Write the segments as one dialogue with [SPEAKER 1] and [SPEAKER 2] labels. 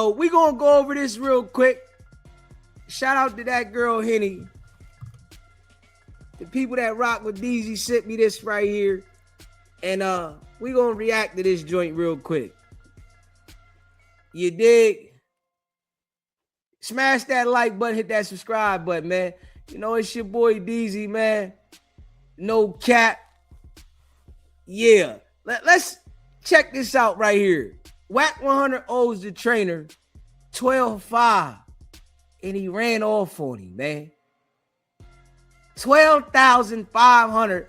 [SPEAKER 1] we gonna go over this real quick. Shout out to that girl Henny. The people that rock with DZ sent me this right here. And we gonna react to this joint real quick. You dig? Smash that like button, hit that subscribe button, man. It's your boy DZ, man. No cap. Yeah. Let's check this out right here. Wack100 owes the trainer $12,500, and he ran off on him, man. $12,500,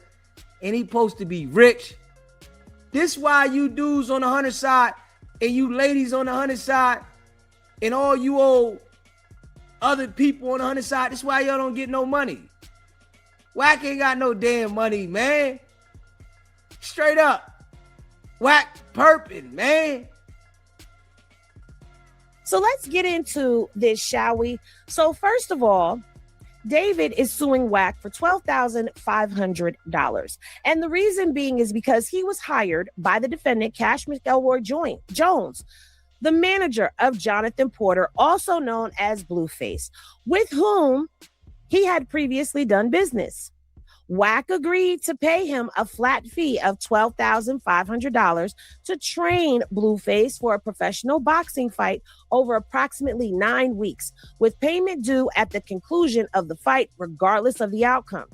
[SPEAKER 1] and he supposed to be rich. This why you dudes on the 100 side and you ladies on the 100 side and all you old other people on the 100 side, this why y'all don't get no money. Wack ain't got no damn money, man. Straight up. Wack perping, man.
[SPEAKER 2] So let's get into this, shall we? So first of all, David is suing Wack for $12,500. And the reason being is because he was hired by the defendant, Cash McElroy Jones, the manager of Jonathan Porter, also known as Blueface, with whom he had previously done business. Wack agreed to pay him a flat fee of $12,500 to train Blueface for a professional boxing fight over approximately 9 weeks, with payment due at the conclusion of the fight, regardless of the outcome.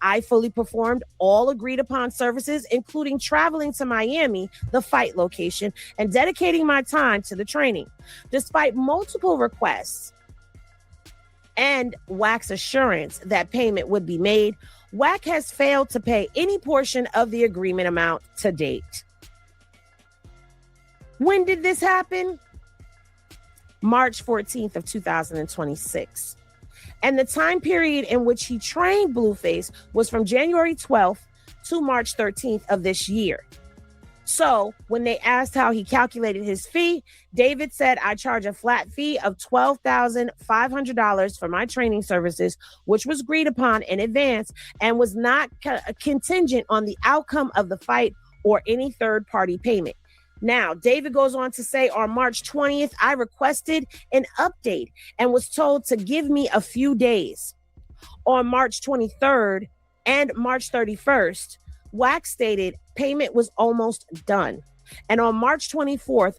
[SPEAKER 2] I fully performed all agreed upon services, including traveling to Miami, the fight location, and dedicating my time to the training. Despite multiple requests and Wack's assurance that payment would be made, Wack has failed to pay any portion of the agreement amount to date. When did this happen? March 14th of 2026. And the time period in which he trained Blueface was from January 12th to March 13th of this year. So when they asked how he calculated his fee, David said, I charge a flat fee of $12,500 for my training services, which was agreed upon in advance and was not contingent on the outcome of the fight or any third party payment. Now, David goes on to say, on March 20th, I requested an update and was told to give me a few days. On March 23rd and March 31st, Wack stated payment was almost done. And on March 24th,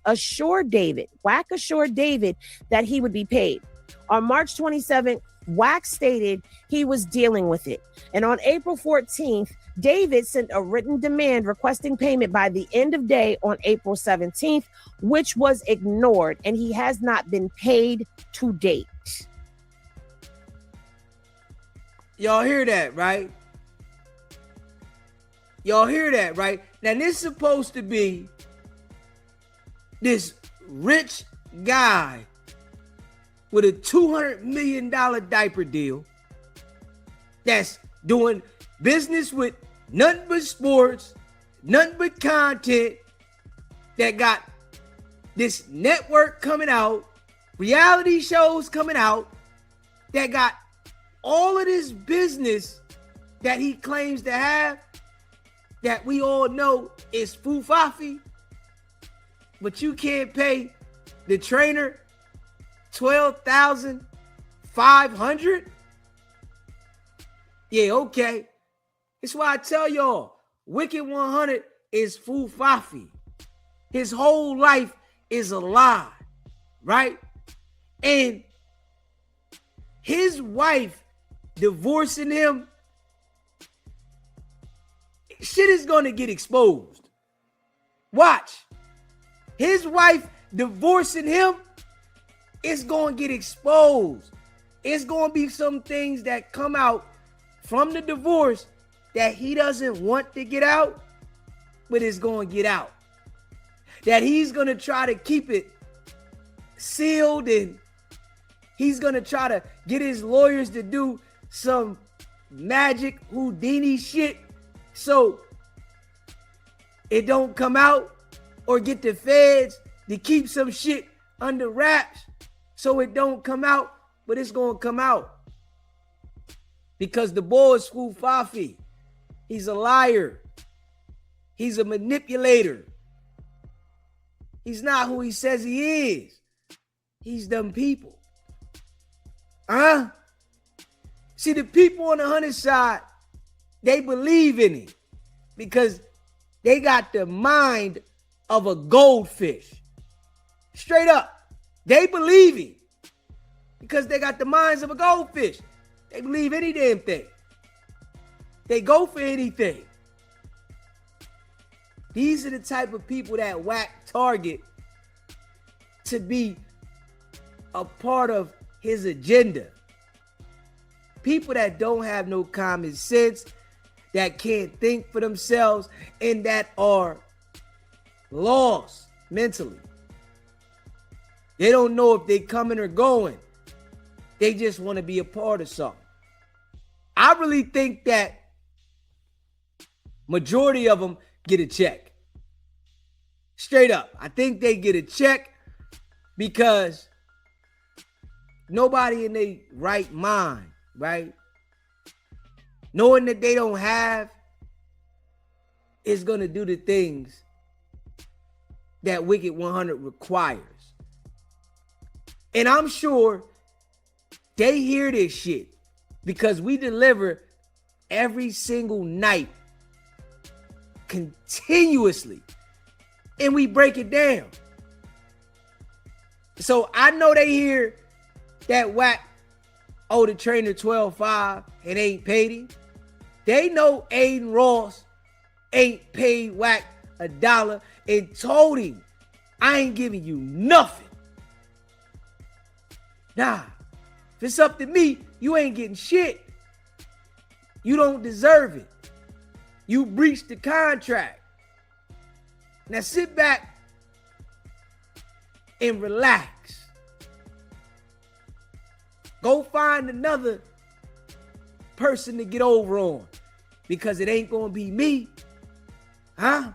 [SPEAKER 2] Wack assured David that he would be paid. On March 27th, Wack stated he was dealing with it. And on April 14th, David sent a written demand requesting payment by the end of day on April 17th, which was ignored, and he has not been paid to date.
[SPEAKER 1] Y'all hear that, right? Y'all hear that, right? Now, this is supposed to be this rich guy with a $200 million diaper deal that's doing business with nothing but sports, nothing but content, that got this network coming out, reality shows coming out, that got all of this business that he claims to have, that we all know is fufafi, but you can't pay the trainer $12,500? Yeah, okay. That's why I tell y'all, Wicked100 is fufafi. His whole life is a lie, right? And his wife divorcing him, shit is gonna get exposed. Watch. His wife divorcing him, it's gonna get exposed. It's gonna be some things that come out from the divorce that he doesn't want to get out, but it's gonna get out. That he's gonna try to keep it sealed, and he's gonna try to get his lawyers to do some magic Houdini shit so it don't come out, or get the feds to keep some shit under wraps so it don't come out, but it's gonna come out. Because the boy is fufafi. He's a liar. He's a manipulator. He's not who he says he is. He's them people. See, the people on the 100 side, they believe in it because they got the mind of a goldfish. Straight up. They believe it because they got the minds of a goldfish. They believe any damn thing. They go for anything. These are the type of people that Wack target to be a part of his agenda. People that don't have no common sense, that can't think for themselves, and that are lost mentally. They don't know if they coming or going. They just want to be a part of something. I really think that majority of them get a check. Straight up. I think they get a check because nobody in their right mind, right? Knowing that they don't have is going to do the things that Wicked100 requires. And I'm sure they hear this shit because we deliver every single night continuously. And we break it down. So I know they hear that Wack owed the trainer 12.5 and ain't paid him. They know Aiden Ross ain't paid Wack $1 and told him, I ain't giving you nothing. Nah, if it's up to me, you ain't getting shit. You don't deserve it. You breached the contract. Now sit back and relax. Go find another person to get over on because it ain't gonna be me. Huh?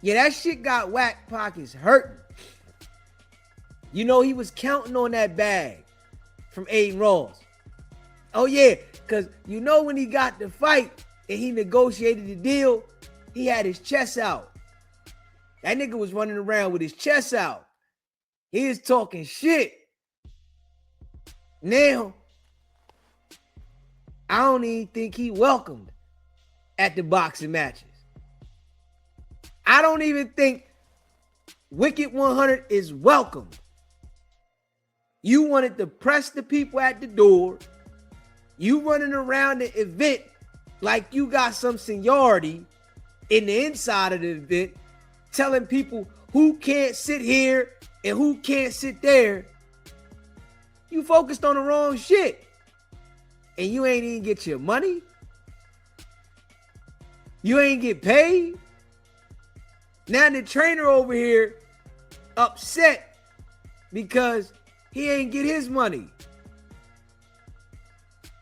[SPEAKER 1] Yeah, that shit got Wack pockets hurting. You know he was counting on that bag from Aiden Ross. Oh yeah, because you know when he got the fight and he negotiated the deal, he had his chest out. That nigga was running around with his chest out. He was talking shit. Now, I don't even think he welcomed at the boxing matches. I don't even think Wicked100 is welcomed. You wanted to press the people at the door. You running around the event like you got some seniority in the inside of the event, telling people who can't sit here and who can't sit there. You focused on the wrong shit. And you ain't even get your money. You ain't get paid. Now the trainer over here upset because he ain't get his money.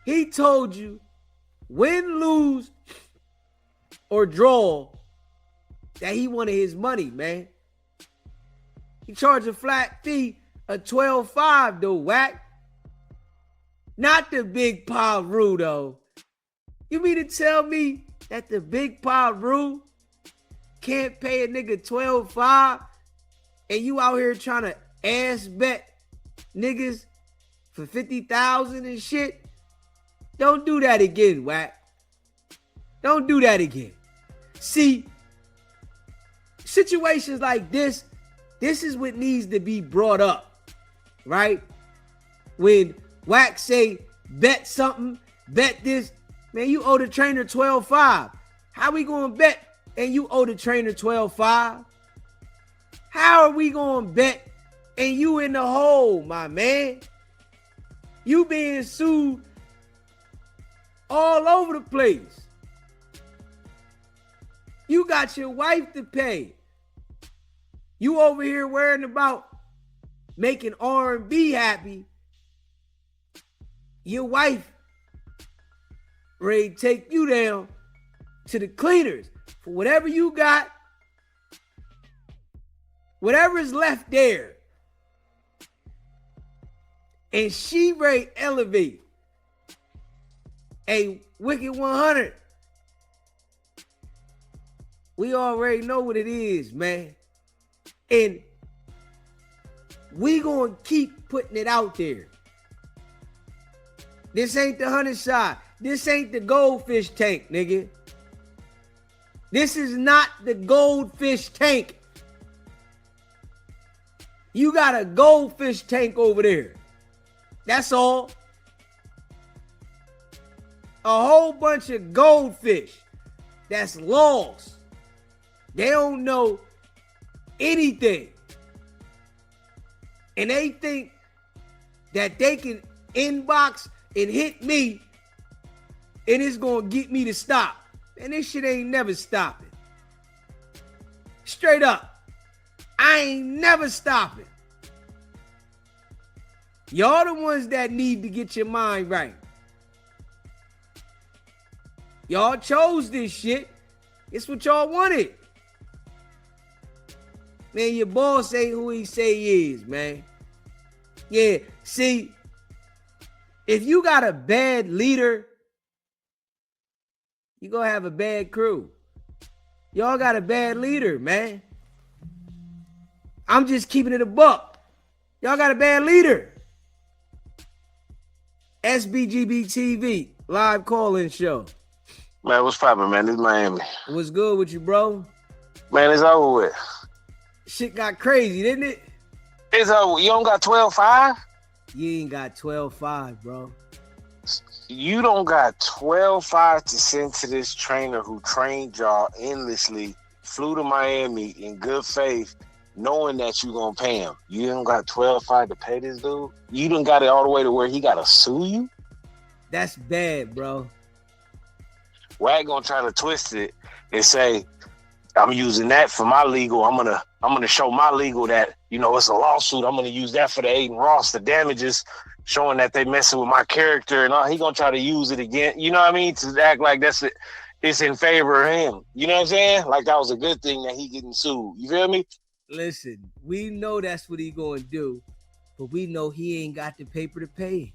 [SPEAKER 1] He told you win, lose, or draw that he wanted his money, man. He charged a flat fee of $12.5 though, Wack. Not the big Pa Roo though. You mean to tell me that the big Pa Roo can't pay a nigga $12.5 and you out here trying to ass bet niggas for $50,000 and shit? Don't do that again, Wack. Don't do that again. See, situations like this is what needs to be brought up, right? When Wack say, bet something, bet this, man, you owe the trainer $12.5. How we gonna bet and you owe the trainer $12.5? How are we gonna bet and you in the hole, my man? You being sued all over the place. You got your wife to pay. You over here worrying about making R&B happy. Your wife ready to take you down to the cleaners for whatever you got, whatever is left there. And she ready to elevate a Wicked100. We already know what it is, man. And We gonna keep putting it out there. This ain't the 100 shot. This ain't the goldfish tank, nigga. This is not the goldfish tank. You got a goldfish tank over there. That's all. A whole bunch of goldfish that's lost. They don't know anything. And they think that they can inbox and hit me and it's going to get me to stop. And this shit ain't never stopping. Straight up. I ain't never stopping. Y'all the ones that need to get your mind right. Y'all chose this shit. It's what y'all wanted. Man, your boss ain't who he say he is, man. Yeah, see, if you got a bad leader, you gonna have a bad crew. Y'all got a bad leader, man. I'm just keeping it a buck. Y'all got a bad leader. SBGB TV, live call-in show.
[SPEAKER 3] Man, what's poppin', man? This is Miami.
[SPEAKER 1] What's good with you, bro?
[SPEAKER 3] Man, it's over with.
[SPEAKER 1] Shit got crazy, didn't it?
[SPEAKER 3] It's over. You don't got 12-5?
[SPEAKER 1] You ain't got 12-5, bro.
[SPEAKER 3] You don't got 12-5 to send to this trainer who trained y'all endlessly, flew to Miami in good faith, knowing that you gonna pay him. You don't got 12-5 to pay this dude? You done got it all the way to where he gotta sue you?
[SPEAKER 1] That's bad, bro.
[SPEAKER 3] Wack gonna try to twist it and say, I'm using that for my legal. I'm gonna show my legal that, you know, it's a lawsuit. I'm gonna use that for the Aiden Ross, the damages, showing that they messing with my character, and all. He gonna try to use it again. You know what I mean? To act like it's in favor of him. You know what I'm saying? Like that was a good thing that he getting sued. You feel me?
[SPEAKER 1] Listen, we know that's what he gonna do, but we know he ain't got the paper to pay.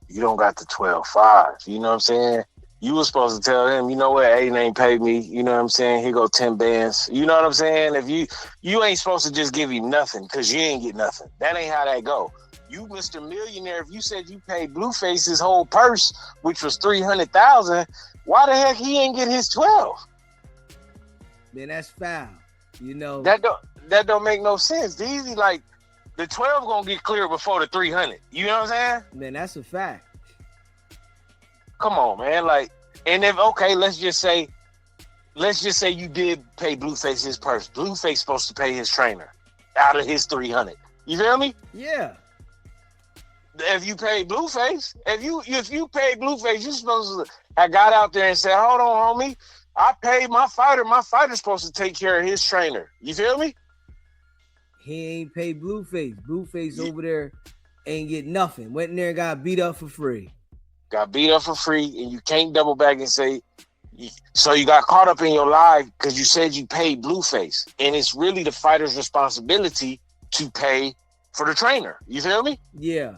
[SPEAKER 3] You don't got the 12-5. You know what I'm saying? You was supposed to tell him, you know what, Aiden ain't paid me. You know what I'm saying? Here go 10 bands. You know what I'm saying? If you ain't supposed to just give him nothing because you ain't get nothing. That ain't how that go. You, Mr. Millionaire, if you said you paid Blueface his whole purse, which was $300,000, why the heck he ain't get his 12?
[SPEAKER 1] Man, that's foul. You know
[SPEAKER 3] that don't make no sense. These like the 12 gonna get cleared before the 300. You know what I'm saying?
[SPEAKER 1] Man, that's a fact.
[SPEAKER 3] Come on, man. Like, and if okay, let's just say you did pay Blueface his purse. Blueface supposed to pay his trainer out of his 300. You feel me?
[SPEAKER 1] Yeah.
[SPEAKER 3] If you paid Blueface, if you paid Blueface, you supposed to have got out there and said, hold on, homie, I paid my fighter. My fighter's supposed to take care of his trainer. You feel me?
[SPEAKER 1] He ain't paid Blueface. Blueface over there ain't get nothing. Went in there and got beat up for free.
[SPEAKER 3] Got beat up for free, and you can't double back and say, so you got caught up in your lie because you said you paid Blueface. And it's really the fighter's responsibility to pay for the trainer. You feel me?
[SPEAKER 1] Yeah.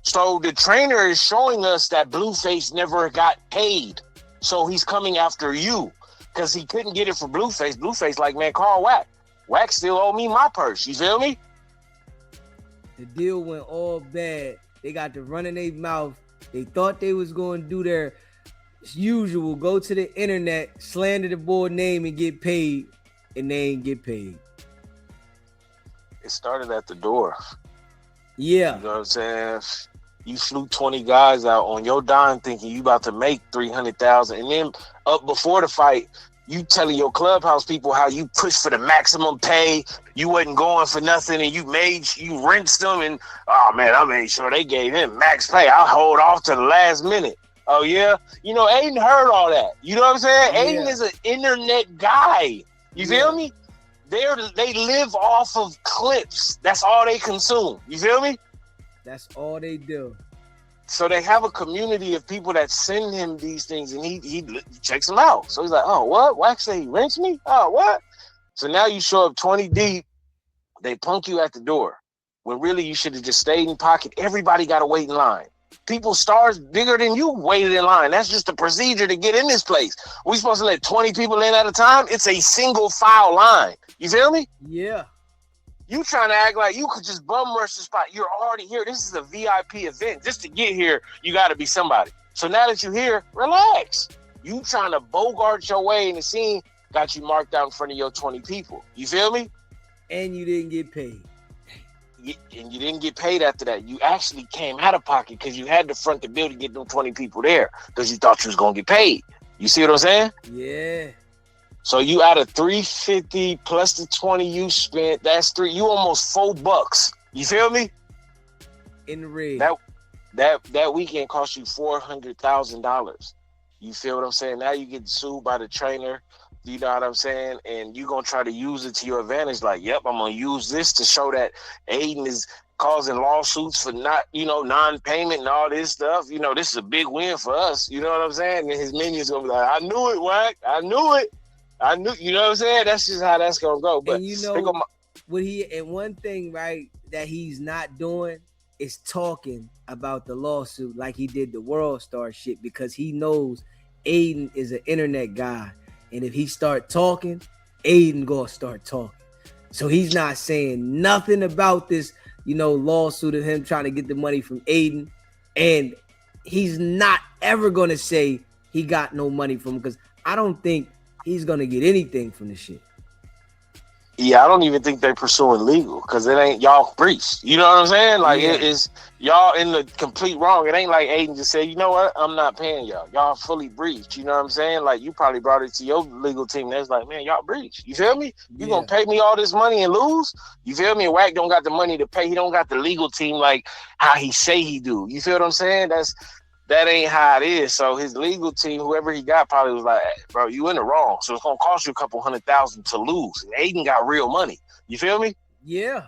[SPEAKER 3] So the trainer is showing us that Blueface never got paid. So he's coming after you because he couldn't get it for Blueface. Blueface like, man, call Wack. Wack still owe me my purse. You feel me?
[SPEAKER 1] The deal went all bad. They got to run in their mouth. They thought they was going to do their usual, go to the internet, slander the boy name and get paid, and they ain't get paid.
[SPEAKER 3] It started at the door.
[SPEAKER 1] Yeah.
[SPEAKER 3] You know what I'm saying? You flew 20 guys out on your dime thinking you about to make 300,000. And then up before the fight, you telling your clubhouse people how you pushed for the maximum pay. You wasn't going for nothing, and you rinsed them. And oh man, I made sure they gave him max pay. I'll hold off to the last minute. Oh yeah, you know Aiden heard all that. You know what I'm saying?
[SPEAKER 1] Yeah.
[SPEAKER 3] Aiden is an internet guy. You feel me? They live off of clips. That's all they consume. You feel me?
[SPEAKER 1] That's all they do.
[SPEAKER 3] So they have a community of people that send him these things, and he checks them out. So he's like, oh, what? Wax say he rents me? Oh, what? So now you show up 20 deep, they punk you at the door. When really you should have just stayed in pocket. Everybody got to wait in line. People, stars bigger than you, waited in line. That's just a procedure to get in this place. We supposed to let 20 people in at a time? It's a single file line. You feel me?
[SPEAKER 1] Yeah.
[SPEAKER 3] You trying to act like you could just bum rush the spot. You're already here. This is a VIP event. Just to get here, you got to be somebody. So now that you're here, relax. You trying to bogart your way in the scene, got you marked out in front of your 20 people. You feel me?
[SPEAKER 1] And you didn't get paid.
[SPEAKER 3] And you didn't get paid after that. You actually came out of pocket because you had to front the bill to get them 20 people there because you thought you was going to get paid. You see what I'm saying?
[SPEAKER 1] Yeah.
[SPEAKER 3] So you out of $350 plus the 20 you spent, you almost $4. You feel me?
[SPEAKER 1] In the rig.
[SPEAKER 3] That weekend cost you $400,000. You feel what I'm saying? Now you get sued by the trainer. You know what I'm saying? And you're going to try to use it to your advantage. Like, yep, I'm going to use this to show that Aiden is causing lawsuits for not, non-payment and all this stuff. This is a big win for us. You know what I'm saying? And his minions going to be like, I knew it, Wack. I knew it. You know what I'm saying? That's just how that's going to go. But
[SPEAKER 1] and one thing, right, that he's not doing is talking about the lawsuit like he did the World Star shit, because he knows Aiden is an internet guy. And if he start talking, Aiden gonna start talking. So he's not saying nothing about this, lawsuit of him trying to get the money from Aiden. And he's not ever gonna say he got no money from him, because I don't think he's gonna get anything from the shit.
[SPEAKER 3] Yeah, I don't even think they're pursuing legal because it ain't y'all breached. You know what I'm saying? Like, It is y'all in the complete wrong. It ain't like Aiden just said, you know what, I'm not paying y'all. Y'all fully breached. You know what I'm saying? Like, you probably brought it to your legal team. That's like, man, y'all breached. You feel me? You gonna pay me all this money and lose? You feel me? And Wack don't got the money to pay. He don't got the legal team like how he say he do. You feel what I'm saying? That ain't how it is. So his legal team, whoever he got, probably was like, hey, bro, you in the wrong. So it's gonna cost you a couple $100,000 to lose. And Aiden got real money. You feel me?
[SPEAKER 1] Yeah.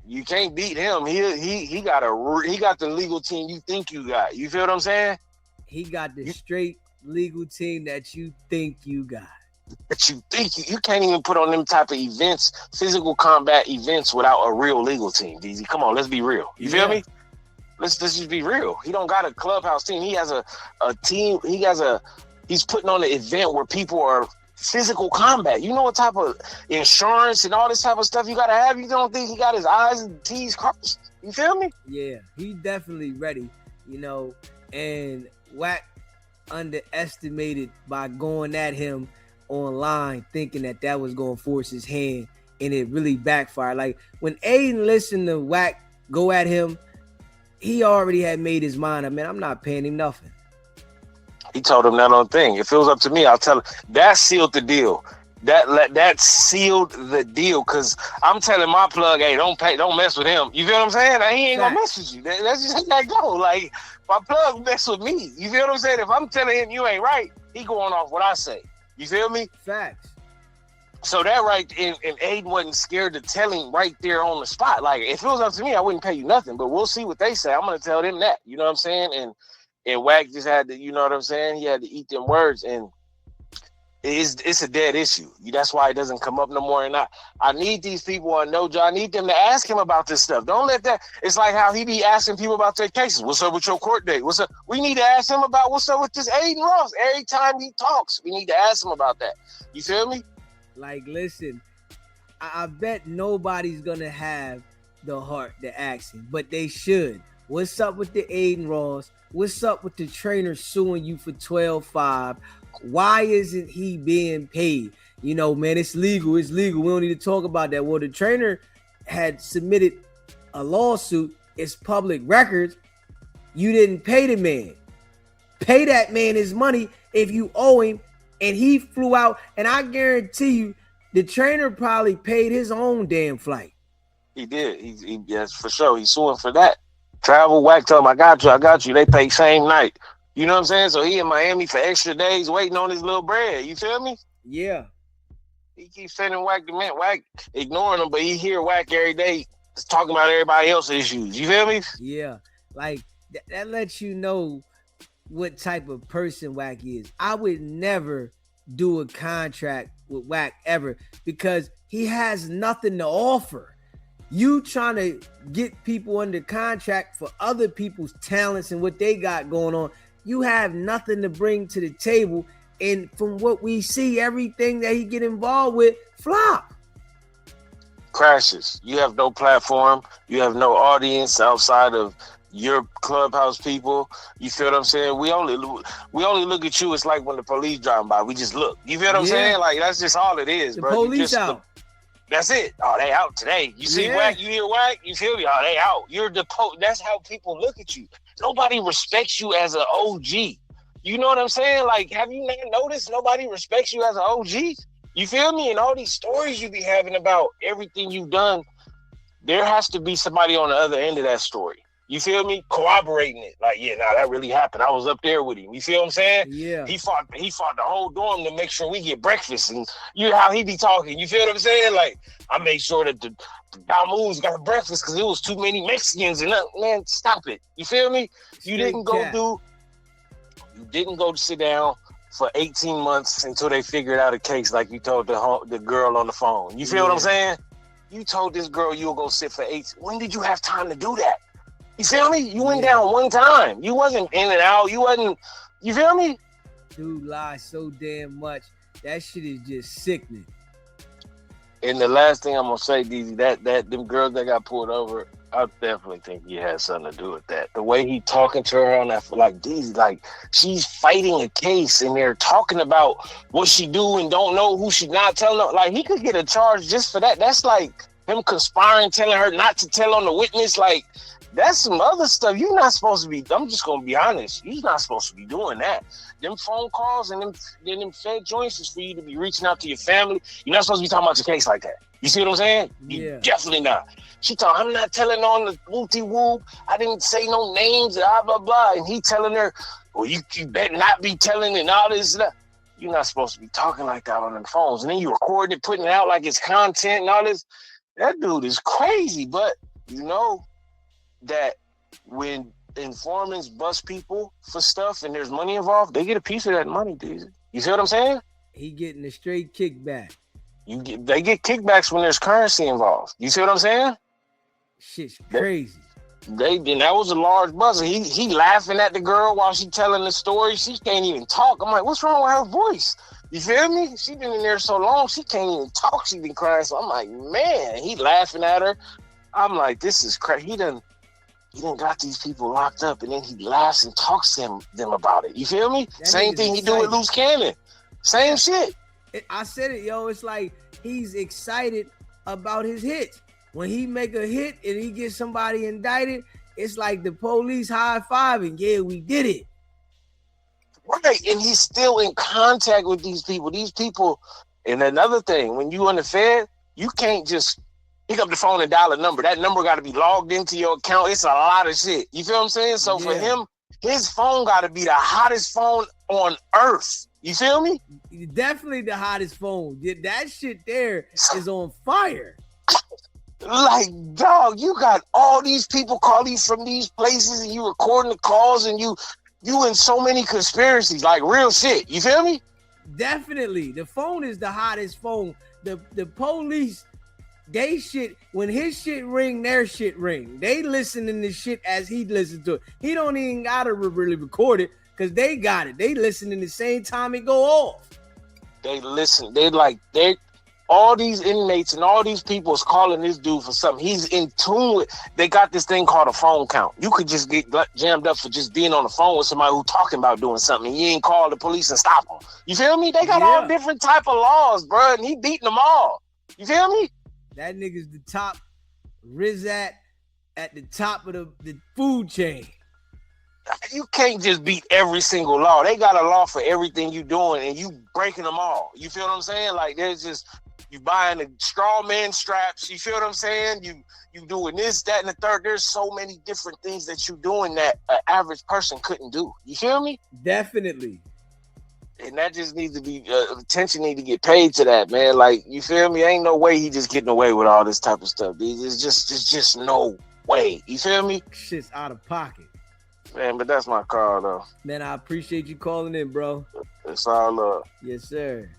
[SPEAKER 3] You can't beat him. He got the legal team you think you got. You feel what I'm saying?
[SPEAKER 1] He got the straight legal team that you think you got.
[SPEAKER 3] That you think you can't even put on them type of events, physical combat events, without a real legal team. DZ, come on, let's be real. You feel me? Let's just be real. He don't got a clubhouse team. He has a team. He's putting on an event where people are physical combat. You know what type of insurance and all this type of stuff you got to have? You don't think he got his I's and T's crossed? You feel me?
[SPEAKER 1] Yeah, he definitely ready, and Wack underestimated by going at him online, thinking that was going to force his hand, and it really backfired. Like, when Aiden listened to Wack go at him, he already had made his mind up. Man, I'm not paying him nothing.
[SPEAKER 3] He told him that on thing. If it was up to me, I'll tell him. That sealed the deal. That sealed the deal, because I'm telling my plug, hey, don't mess with him. You feel what I'm saying? He ain't gonna mess with you. That's just how that go. Like, my plug mess with me. You feel what I'm saying? If I'm telling him you ain't right, he going off what I say. You feel me?
[SPEAKER 1] Facts.
[SPEAKER 3] So that right, and Aiden wasn't scared to tell him right there on the spot. Like, if it was up to me, I wouldn't pay you nothing, but we'll see what they say. I'm going to tell them that, you know what I'm saying? And Wack just had to, you know what I'm saying? He had to eat them words, and it's a dead issue. That's why it doesn't come up no more. And I need these people on No Job. I need them to ask him about this stuff. Don't let that, it's like how he be asking people about their cases. What's up with your court date? What's up? We need to ask him about what's up with this Aiden Ross. Every time he talks, we need to ask him about that. You feel me?
[SPEAKER 1] Like, listen, I bet nobody's going to have the heart to ask him, but they should. What's up with the Aiden Ross? What's up with the trainer suing you for 12.5? Why isn't he being paid? Man, it's legal. It's legal. We don't need to talk about that. Well, the trainer had submitted a lawsuit. It's public records. You didn't pay the man. Pay that man his money if you owe him. And he flew out, and I guarantee you, the trainer probably paid his own damn flight.
[SPEAKER 3] He did. He yes, for sure. He's suing for that. Travel, Wack, tell him, I got you. They pay same night. You know what I'm saying? So he in Miami for extra days waiting on his little bread. You feel me?
[SPEAKER 1] Yeah.
[SPEAKER 3] He keeps sending Wack the man. Wack ignoring him, but he hear Wack every day talking about everybody else's issues. You feel me?
[SPEAKER 1] Yeah. Like, that lets you know what type of person Wack is. I would never do a contract with Wack ever, because he has nothing to offer. You trying to get people under contract for other people's talents and what they got going on. You have nothing to bring to the table. And from what we see, everything that he get involved with, flop.
[SPEAKER 3] crashes. You have no platform. You have no audience outside of your clubhouse people. You feel what I'm saying? We only look at you. It's like when the police driving by. We just look. You feel what I'm saying? Like that's just all it is,
[SPEAKER 1] the
[SPEAKER 3] bro.
[SPEAKER 1] police
[SPEAKER 3] You just
[SPEAKER 1] out.
[SPEAKER 3] That's it. Oh, they out today. You see Wack, you hear Wack, you feel me? Oh, they out. You're the That's how people look at you. Nobody respects you as an OG. You know what I'm saying? Like, have you not noticed nobody respects you as an OG? You feel me? And all these stories you be having about everything you've done, there has to be somebody on the other end of that story. You feel me? Corroborating it. Like, yeah, nah, that really happened. I was up there with him. You feel what I'm saying?
[SPEAKER 1] Yeah.
[SPEAKER 3] He fought the whole dorm to make sure we get breakfast. And you know how he be talking. You feel what I'm saying? Like, I made sure that the Damoos got breakfast because there was too many Mexicans. And man, stop it. You feel me? You didn't go sit down for 18 months until they figured out a case like you told the girl on the phone. You feel what I'm saying? You told this girl you were going to sit for 8. When did you have time to do that? You feel me? You went down one time. You wasn't in and out. You feel me?
[SPEAKER 1] Dude lies so damn much. That shit is just sickening.
[SPEAKER 3] And the last thing I'm gonna say, DZ, that them girls that got pulled over, I definitely think he had something to do with that. The way he talking to her on that, like DZ, like she's fighting a case and they're talking about what she do and don't know who she not telling her. Like he could get a charge just for that. That's like him conspiring, telling her not to tell on the witness. Like that's some other stuff. You're not supposed to be. I'm just gonna be honest. You're not supposed to be doing that. Them phone calls and them fed joints is for you to be reaching out to your family. You're not supposed to be talking about your case like that. You see what I'm saying? You definitely not. She told, I'm not telling on the wooty whoop. I didn't say no names, blah blah blah. And he telling her, well, you better not be telling and all this stuff. You're not supposed to be talking like that on the phones. And then you recording it, putting it out like it's content and all this. That dude is crazy. But you know that when informants bust people for stuff and there's money involved, they get a piece of that money, dude. You see what I'm saying?
[SPEAKER 1] He getting a straight kickback.
[SPEAKER 3] They get kickbacks when there's currency involved. You see what I'm saying?
[SPEAKER 1] Shit's crazy.
[SPEAKER 3] That was a large buzzer. He laughing at the girl while she telling the story. She can't even talk. I'm like, what's wrong with her voice? You feel me? She been in there so long, she can't even talk. She been crying. So I'm like, man, he laughing at her. I'm like, this is crazy. He done got these people locked up, and then he laughs and talks to them about it. You feel me?
[SPEAKER 1] That
[SPEAKER 3] Same thing he do with Loose Cannon. Same shit.
[SPEAKER 1] I said it, yo. It's like he's excited about his hits. When he make a hit and he gets somebody indicted, it's like the police high-fiving. Yeah, we did it.
[SPEAKER 3] Right, and he's still in contact with these people. These people, and another thing, when you on the Fed, you can't just pick up the phone and dial a number. That number got to be logged into your account. It's a lot of shit. You feel what I'm saying? So for him, his phone got to be the hottest phone on earth. You feel me?
[SPEAKER 1] Definitely the hottest phone. That shit there is on fire.
[SPEAKER 3] Like, dog, you got all these people calling from these places and you recording the calls and you in so many conspiracies, like real shit. You feel me?
[SPEAKER 1] Definitely. The phone is the hottest phone. The police, they shit, when his shit ring, their shit ring. They listening to shit as he listens to it. He don't even gotta really record it because they got it. They listening the same time it go off. They listen. They all these inmates and all these people is calling this dude for something. He's in tune with. They got this thing called a phone count. You could just get jammed up for just being on the phone with somebody who talking about doing something. And you ain't call the police and stop them. You feel me? They got all different type of laws, bro, and he beating them all. You feel me? That nigga's the top Rizat at the top of the food chain. You can't just beat every single law. They got a law for everything you doing, and you breaking them all. You feel what I'm saying? Like there's just you buying the straw man straps. You feel what I'm saying? You doing this, that, and the third. There's so many different things that you doing that an average person couldn't do. You feel me? Definitely. And that just needs to be attention need to get paid to that, man. Like you feel me? Ain't no way he just getting away with all this type of stuff. It's just no way. You feel me? Shit's out of pocket. Man, but that's my call, though. Man, I appreciate you calling in, bro. It's all love. Yes, sir.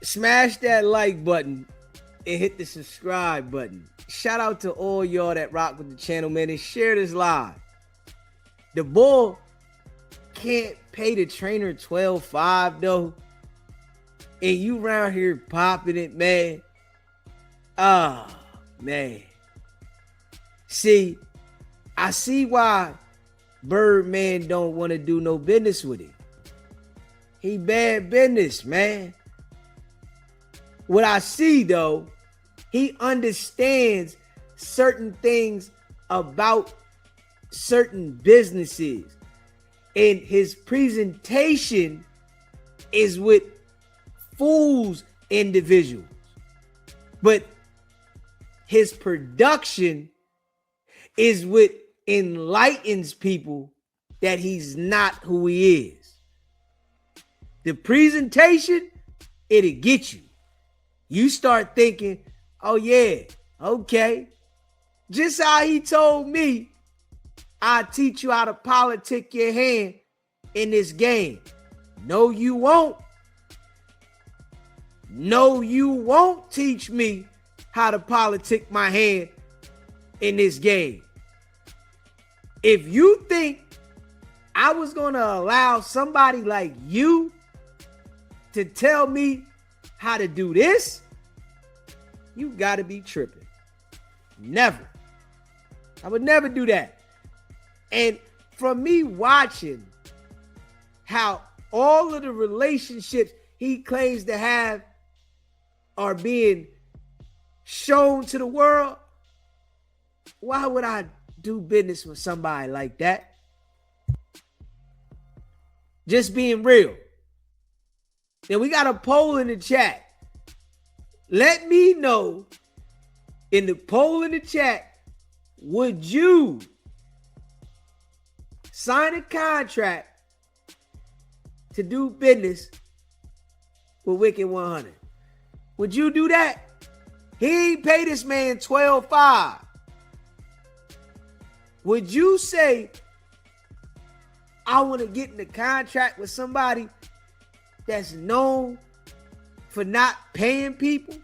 [SPEAKER 1] Smash that like button and hit the subscribe button. Shout out to all y'all that rock with the channel, man, and share this live. The bull can't pay the trainer $12,500, though. and you around here popping it, man. Ah, man. See, I see why Birdman don't want to do no business with him. He bad business, man. What I see, though, he understands certain things about certain businesses. And his presentation is with fools individuals. But his production is what enlightens people that he's not who he is. The presentation, it'll get you. You start thinking, oh yeah, okay. Just how he told me, I'll teach you how to politic your hand in this game. No, you won't. No, you won't teach me how to politic my hand in this game. If you think I was going to allow somebody like you to tell me how to do this, you got to be tripping. Never. I would never do that. And from me watching how all of the relationships he claims to have are being shown to the world, why would I do business with somebody like that? Just being real. Then we got a poll in the chat. Let me know in the poll in the chat, would you sign a contract to do business with Wicked100? Would you do that? He ain't pay this man $12,500. Would you say, I want to get in the contract with somebody that's known for not paying people?